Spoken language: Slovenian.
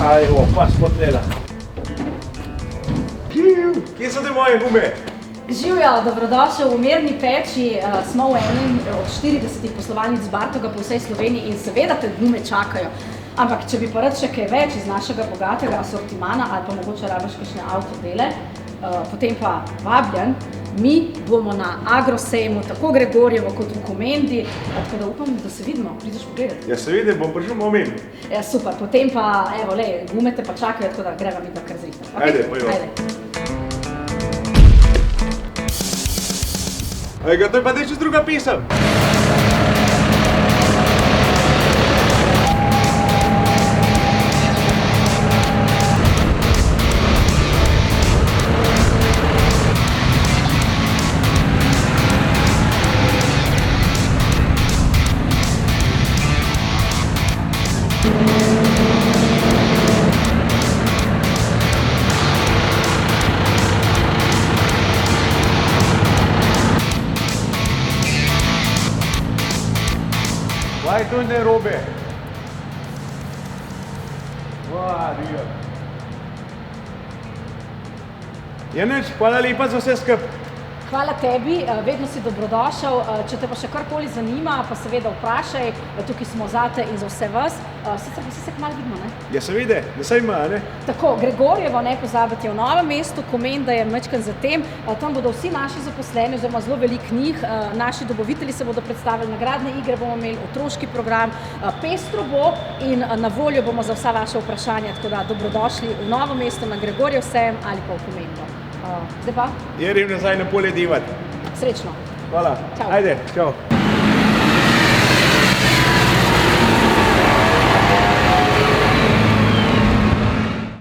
Aj, opa, spotlela. Kje so te moje gume? Živjo, dobrodošel v Mirni peči. Smo v enem od 40 poslovalnic Bartoga po vsej Sloveniji in seveda te gume čakajo. Ampak, če bi pa rad še kaj več iz našega bogatega asortimana ali pa mogoče rabiš kakšne avtodele, potem pa vabljen, mi bomo na Agrosejmu, tako Gregorjevo kot v Komendi, tako da upam, da se vidimo, prideš pogledati. Ja, se vidi, bom prišel moment. Ja, super, potem pa, evo, gume te pa čakajo, tako da greva mi da kar zrihta. Ajde, pojdimo. Ajde, to je pa neče druga pisem. Kaj to ne robe? Dijo. Ja nič, hvala lepa za vse skup. Hvala tebi, vedno si dobrodošel. Če te pa še karkoli zanima, pa seveda vprašaj, tukaj smo zate in za vse vas. Sicer bi se kmalu vidimo, ne? Ja, seveda, da se ima, ne? Tako, Gregorjevo, ne pozabiti, je v Novem mestu, Komenda je majčkeno za tem. Tam bodo vsi naši zaposleni, oziroma zelo veliko njih, naši dobavitelji se bodo predstavili, nagradne igre bomo imeli, otroški program, pestro bo in na voljo bomo za vsa vaša vprašanja, tako da dobrodošli v Novo mesto na Gregorjev sejem ali pa v Komendo. Zdaj pa? Jerim nazaj na polje divat. Srečno. Hvala. Čau. Ajde, čau.